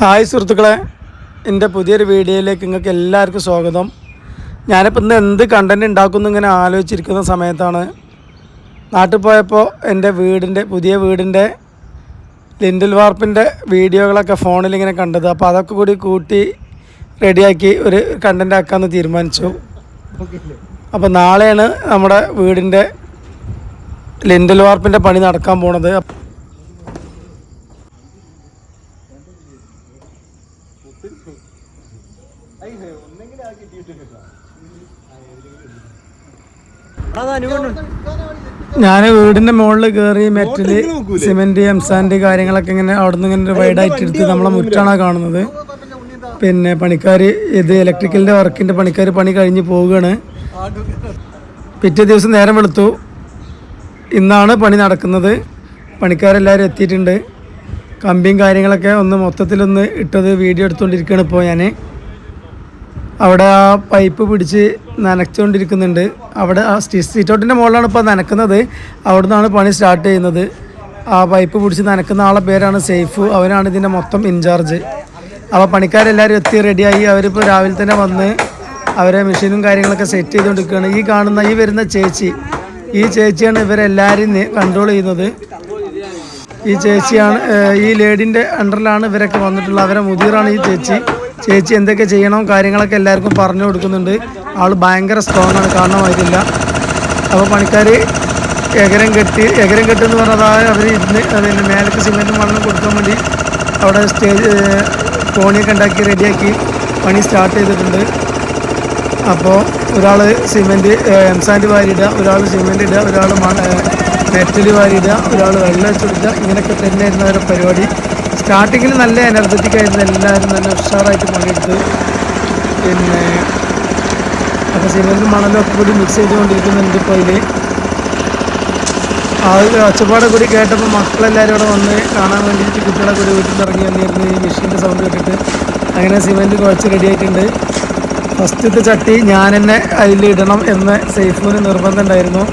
Hi സുഹൃത്തുക്കളെ, എൻ്റെ പുതിയൊരു വീഡിയോയിലേക്ക് നിങ്ങൾക്ക് എല്ലാവർക്കും സ്വാഗതം. ഞാനിപ്പോൾ ഇന്ന് എന്ത് കണ്ടൻറ്റ് ഉണ്ടാക്കുമെന്ന് ഇങ്ങനെ ആലോചിച്ചിരിക്കുന്ന സമയത്താണ് നാട്ടിൽ പോയപ്പോൾ എൻ്റെ പുതിയ വീടിൻ്റെ ലിൻഡിൽ വാർപ്പിൻ്റെ വീഡിയോകളൊക്കെ ഫോണിൽ ഇങ്ങനെ കണ്ടത്. അപ്പോൾ അതൊക്കെ കൂടി കൂട്ടി റെഡിയാക്കി ഒരു കണ്ടൻറ്റ് ആക്കാമെന്ന് തീരുമാനിച്ചു. അപ്പോൾ നാളെയാണ് നമ്മുടെ വീടിൻ്റെ ലിൻഡിൽ വാർപ്പിൻ്റെ പണി നടക്കാൻ പോണത്. ഞാൻ വീടിൻ്റെ മുകളിൽ കയറി മെറ്റല്, സിമെൻറ്റ്, എംസാൻഡ് കാര്യങ്ങളൊക്കെ ഇങ്ങനെ അവിടെ നിന്ന് ഇങ്ങനെ വൈഡായിട്ട് എടുത്ത് നമ്മളെ മുറ്റാണ് കാണുന്നത്. പിന്നെ പണിക്കാർ ഇത് ഇലക്ട്രിക്കലിൻ്റെ വർക്കിൻ്റെ പണിക്കാർ പണി കഴിഞ്ഞ് പോവുകയാണ്. പിറ്റേ ദിവസം നേരം വെളുത്തു. ഇന്നാണ് പണി നടക്കുന്നത്. പണിക്കാരെല്ലാവരും എത്തിയിട്ടുണ്ട്. കമ്പിയും കാര്യങ്ങളൊക്കെ മൊത്തത്തിലൊന്ന് ഇട്ടത് വീഡിയോ എടുത്തുകൊണ്ടിരിക്കുകയാണ് ഇപ്പോൾ ഞാൻ. അവിടെ ആ പൈപ്പ് പിടിച്ച് നനച്ചുകൊണ്ടിരിക്കുന്നുണ്ട്. അവിടെ ആ സീറ്റൗട്ടിൻ്റെ മുകളിലാണ് ഇപ്പോൾ നനക്കുന്നത്. അവിടെ നിന്നാണ് പണി സ്റ്റാർട്ട് ചെയ്യുന്നത്. ആ പൈപ്പ് പിടിച്ച് നനക്കുന്ന ആളെ പേരാണ് സേഫ്. അവനാണ് ഇതിൻ്റെ മൊത്തം ഇൻചാർജ്. അപ്പോൾ പണിക്കാരെല്ലാവരും എത്തി റെഡിയായി. അവരിപ്പോൾ രാവിലെ തന്നെ വന്ന് അവരെ മെഷീനും കാര്യങ്ങളൊക്കെ സെറ്റ് ചെയ്തുകൊണ്ടിരിക്കുകയാണ്. ഈ വരുന്ന ഈ ചേച്ചിയാണ് ഇവരെല്ലാവരും കൺട്രോൾ ചെയ്യുന്നത്. ഈ ചേച്ചിയാണ്, ഈ ലേഡീൻ്റെ അണ്ടറിലാണ് ഇവരൊക്കെ വന്നിട്ടുള്ളത്. അവരെ മുതിറാണ് ഈ ചേച്ചി എന്തൊക്കെ ചെയ്യണം കാര്യങ്ങളൊക്കെ എല്ലാവർക്കും പറഞ്ഞു കൊടുക്കുന്നുണ്ട്. ആൾ ഭയങ്കര സ്ട്രോങ് ആണ്, കാണണമായിട്ടില്ല. അപ്പോൾ പണിക്കാർ എകരം കെട്ടെന്ന് പറഞ്ഞാൽ അവർ ഇരുന്ന് മേലക്ക് സിമെൻറ്റും മണ്ണും കൊടുക്കാൻ വേണ്ടി അവിടെ കോണിയൊക്കെ ഉണ്ടാക്കി റെഡിയാക്കി പണി സ്റ്റാർട്ട് ചെയ്തിട്ടുണ്ട്. അപ്പോൾ ഒരാൾ സിമെൻറ്റ് എംസാൻഡ് വാരിയിടുക, ഒരാൾ സിമെൻറ്റ് ഇടുക, ഒരാൾ മെറ്റൽ വാരിയിടുക, ഒരാൾ വെള്ളം വെച്ചെടുക്കുക. ഇങ്ങനെയൊക്കെ തന്നെയായിരുന്നു അവരുടെ പരിപാടി. സ്റ്റാർട്ടിങ്ങിൽ നല്ല എനർജറ്റിക് ആയിരുന്നു. എല്ലാവരും നല്ല ഉഷാറായിട്ട് പണിയെടുത്ത്. പിന്നെ അപ്പോൾ സിമെൻറ്റും മണലും ഒക്കെ കൂടി മിക്സ് ചെയ്തുകൊണ്ടിരിക്കുന്നുണ്ട്. ഇപ്പോൾ അതിൽ ആ ഒച്ചപ്പാടെ കൂടി കേട്ടപ്പോൾ മക്കളെല്ലാവരും ഇവിടെ വന്ന് കാണാൻ വേണ്ടിയിട്ട് കുട്ടികളെ കൂടി വീട്ടിൽ നിന്ന് ഇറങ്ങി വന്നിരുന്നു ഈ മെഷീൻ്റെ സൗണ്ട് കേട്ടിട്ട്. അങ്ങനെ സിമെൻറ്റ് കുഴച്ച് റെഡി ആയിട്ടുണ്ട്. ഫസ്റ്റത്തെ ചട്ടി ഞാൻ തന്നെ അതിലിടണം എന്ന് സേഫിന് നിർബന്ധം ഉണ്ടായിരുന്നു.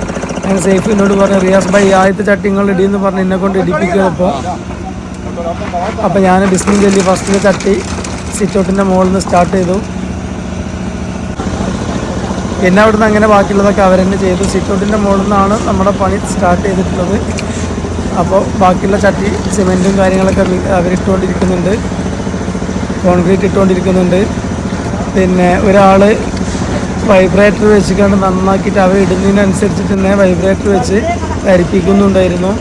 അങ്ങനെ സേഫ് എന്നോട് പറഞ്ഞു, റിയാസ് ഭായി ആദ്യത്തെ ചട്ടി നിങ്ങൾ ഇടിയെന്ന് പറഞ്ഞ് എന്നെ കൊണ്ട് ഇടിപ്പിക്കുക. അപ്പോൾ ഞാൻ ബിസ്മിൽ ചൊല്ലി ഫസ്റ്റിലെ ചട്ടി സിറ്റൗട്ടിൻ്റെ മുകളിൽ നിന്ന് സ്റ്റാർട്ട് ചെയ്തു. പിന്നെ അവിടുന്ന് അങ്ങനെ ബാക്കിയുള്ളതൊക്കെ അവരെന്നെ ചെയ്തു. സിറ്റൗട്ടിൻ്റെ മുകളിൽ നിന്നാണ് നമ്മുടെ പണി സ്റ്റാർട്ട് ചെയ്തിട്ടുള്ളത്. അപ്പോൾ ബാക്കിയുള്ള ചട്ടി സിമെൻറ്റും കാര്യങ്ങളൊക്കെ അവരിട്ടുകൊണ്ടിരിക്കുന്നുണ്ട്. കോൺക്രീറ്റ് ഇട്ടുകൊണ്ടിരിക്കുന്നുണ്ട്. പിന്നെ ഒരാൾ വൈബ്രേറ്റർ വെച്ചിട്ട് നന്നാക്കിയിട്ട് അവർ ഇടുന്നതിനനുസരിച്ചിട്ട് തന്നെ വൈബ്രേറ്റർ വെച്ച് കരിപ്പിക്കുന്നുണ്ടായിരുന്നു.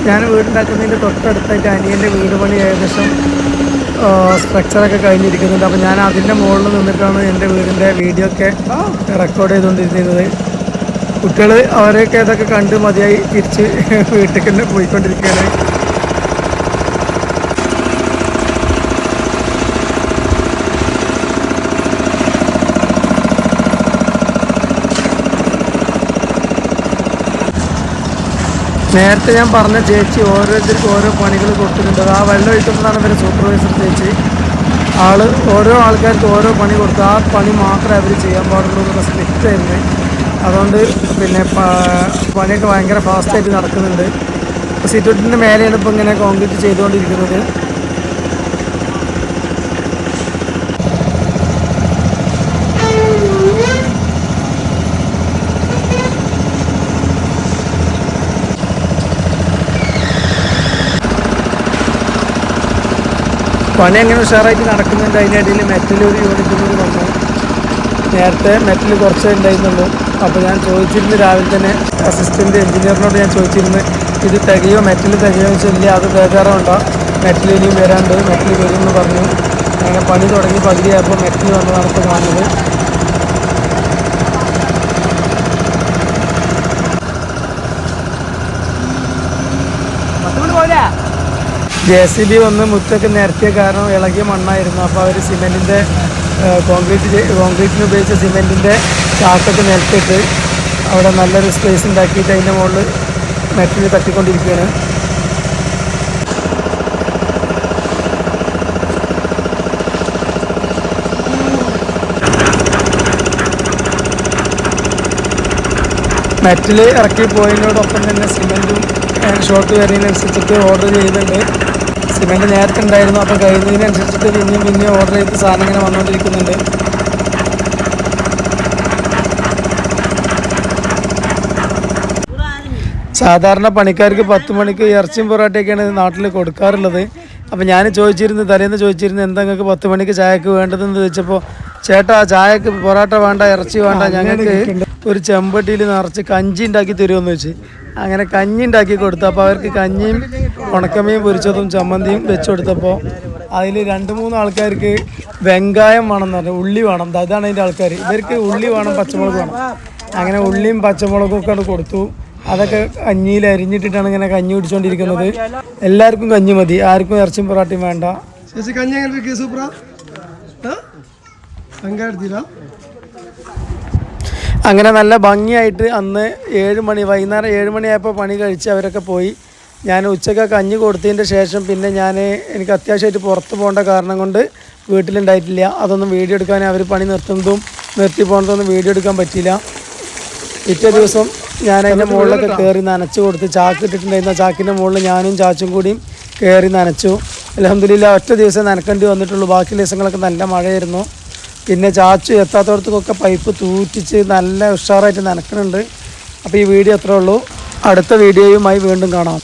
ഞാൻ വീടുണ്ടാക്കുന്നതിൻ്റെ തൊട്ടടുത്തായിട്ട് അനിയൻ്റെ വീട് പണി ഏകദേശം സ്ട്രക്ചറൊക്കെ കഴിഞ്ഞിരിക്കുന്നുണ്ട്. അപ്പോൾ ഞാൻ അതിൻ്റെ മുകളിൽ നിന്നിട്ടാണ് എൻ്റെ വീടിൻ്റെ വീഡിയോ ഒക്കെ റെക്കോർഡ് ചെയ്തുകൊണ്ടിരിക്കുന്നത്. കുട്ടികൾ അവരെയൊക്കെ ഇതൊക്കെ കണ്ട് മതിയായി തിരിച്ച് വീട്ടിൽ തന്നെ പോയിക്കൊണ്ടിരിക്കുകയാണ്. നേരത്തെ ഞാൻ പറഞ്ഞ ചേച്ചി ഓരോരുത്തർക്കും ഓരോ പണികൾ കൊടുത്തിട്ടുണ്ട്. ആ വെള്ളം ഒഴിക്കുന്നതാണ് ഇവരെ സൂപ്പർവൈസർ ചേച്ചി. ഓരോ ആൾക്കാർക്ക് ഓരോ പണി കൊടുത്തു. ആ പണി മാത്രമേ അവർ ചെയ്യാൻ പാടുള്ളൂ എന്നുള്ള സ്ട്രിക്റ്റ് ആയിരുന്നു. അതുകൊണ്ട് പിന്നെ പണിയൊക്കെ ഭയങ്കര ഫാസ്റ്റായിട്ട് നടക്കുന്നുണ്ട്. സിറ്റൗട്ടിൻ്റെ മേലെയാണ് ഇപ്പോൾ ഇങ്ങനെ കോൺക്രീറ്റ് ചെയ്തുകൊണ്ടിരിക്കുന്നത്. പണി അങ്ങനെ ഉഷാറായിട്ട് നടക്കുന്നുണ്ട്. അതിനിടയിൽ മെറ്റൽ ഒരു യൂണിറ്റ് കൂടി വന്നു. നേരത്തെ മെറ്റൽ കുറച്ചേ ഉണ്ടായിരുന്നുള്ളൂ. അപ്പോൾ ഞാൻ ചോദിച്ചിരുന്നു രാവിലെ തന്നെ അസിസ്റ്റൻ്റ് എഞ്ചിനീയറിനോട് ഞാൻ ചോദിച്ചിരുന്നു ഇത് തികയോ മെറ്റൽ തികയോ എന്ന് വെച്ചാൽ ഇല്ല അത് ബേജാറുണ്ടോ മെറ്റൽ ഇനിയും വരാണ്ട് മെറ്റൽ വരുമെന്ന് പറഞ്ഞു. അങ്ങനെ പണി തുടങ്ങി പകുതിയായപ്പോൾ മെറ്റൽ വന്നതാണ് ഇപ്പോൾ കാണുന്നത്. JCB വന്ന് മുറ്റൊക്കെ നിരത്തിയ കാരണം ഇളകിയ മണ്ണായിരുന്നു. അപ്പോൾ അവർ സിമെൻറ്റിൻ്റെ കോൺക്രീറ്റിന് ഉപയോഗിച്ച സിമെൻറ്റിൻ്റെ ചാക്കൊക്കെ നിരത്തിയിട്ട് അവിടെ നല്ലൊരു സ്പേസ് ഉണ്ടാക്കിയിട്ട് അതിൻ്റെ മുകളിൽ മെറ്റൽ തട്ടിക്കൊണ്ടിരിക്കുകയാണ്. മെറ്റൽ ഇറക്കി പോയതിനോടൊപ്പം തന്നെ സിമെൻറ്റും ഷോർട്ട് വരുന്നതിനനുസരിച്ചിട്ട് ഓർഡർ ചെയ്യുന്നുണ്ട്. സിമെൻറ്റ് നേരത്തെ ഉണ്ടായിരുന്നു, അപ്പോൾ കഴിയുന്നതിനനുസരിച്ചിട്ട് പിന്നെയും ഓർഡർ ചെയ്ത് സാധനം ഇങ്ങനെ വന്നുകൊണ്ടിരിക്കുന്നുണ്ട്. സാധാരണ പണിക്കാർക്ക് 10 മണിക്ക് ഇറച്ചിയും പൊറോട്ടയൊക്കെയാണ് നാട്ടിൽ കൊടുക്കാറുള്ളത്. അപ്പോൾ ഞാൻ തലേന്ന് ചോദിച്ചിരുന്നു എന്താ നിങ്ങൾക്ക് 10 മണിക്ക് ചായക്ക് വേണ്ടതെന്ന് ചോദിച്ചപ്പോൾ ചേട്ടാ ചായക്ക് പൊറോട്ട വേണ്ട ഇറച്ചി വേണ്ട ഞങ്ങൾക്ക് ഒരു ചെമ്പട്ടിയിൽ നിറച്ച് കഞ്ചി ഉണ്ടാക്കി തരുമെന്ന് വെച്ച് അങ്ങനെ കഞ്ഞി ഉണ്ടാക്കി കൊടുത്തു. അപ്പോൾ അവർക്ക് കഞ്ഞിയും ഉണക്കമീൻ പൊരിച്ചതും ചമ്മന്തിയും വെച്ച് കൊടുത്തപ്പോൾ അതിൽ 2-3 ആൾക്കാർക്ക് വെങ്കായം വേണമെന്ന് പറഞ്ഞു, ഉള്ളി വേണം. അതാണ് അതിൻ്റെ ആൾക്കാർ. ഇവർക്ക് ഉള്ളി വേണം, പച്ചമുളക് വേണം. അങ്ങനെ ഉള്ളിയും പച്ചമുളകും ഒക്കെ കൊടുത്തു. അതൊക്കെ കഞ്ഞിയിൽ അരിഞ്ഞിട്ടിട്ടാണ് ഇങ്ങനെ കഞ്ഞി കുടിച്ചുകൊണ്ടിരിക്കുന്നത്. എല്ലാവർക്കും കഞ്ഞി മതി, ആർക്കും ഇറച്ചിയും പൊറാട്ടയും വേണ്ട. അങ്ങനെ നല്ല ഭംഗിയായിട്ട് അന്ന് വൈകുന്നേരം 7 മണിയായപ്പോൾ പണി കഴിച്ച് അവരൊക്കെ പോയി. ഞാൻ ഉച്ചയ്ക്ക് കഞ്ഞി കൊടുത്തതിൻ്റെ ശേഷം പിന്നെ എനിക്ക് അത്യാവശ്യമായിട്ട് പുറത്ത് പോകേണ്ട കാരണം കൊണ്ട് വീട്ടിലുണ്ടായിട്ടില്ല. അതൊന്നും വീഡിയോ എടുക്കാൻ അവർ പണി നിർത്തുന്നതും നിർത്തി പോകുന്നതൊന്നും വീഡിയോ എടുക്കാൻ പറ്റിയില്ല. പിറ്റേ ദിവസം ഞാൻ അതിൻ്റെ മുകളിലൊക്കെ കയറി നനച്ച് കൊടുത്ത് ചാക്ക് ഇട്ടിട്ടുണ്ടായിരുന്ന ചാക്കിൻ്റെ മുകളിൽ ഞാനും ചാച്ചും കൂടിയും കയറി നനച്ചു. അൽഹംദുലില്ലാ ഒറ്റ ദിവസം നനക്കേണ്ടി വന്നിട്ടുള്ളൂ. ബാക്കി ദിവസങ്ങളൊക്കെ നല്ല മഴയായിരുന്നു. പിന്നെ ചാച്ചു എത്താത്തടത്തൊക്കെ പൈപ്പ് തൂറ്റിച്ച് നല്ല ഉഷാറായിട്ട് നനക്കുന്നുണ്ട്. അപ്പോൾ ഈ വീഡിയോ അത്രേ ഉള്ളൂ. അടുത്ത വീഡിയോയുമായി വീണ്ടും കാണാം.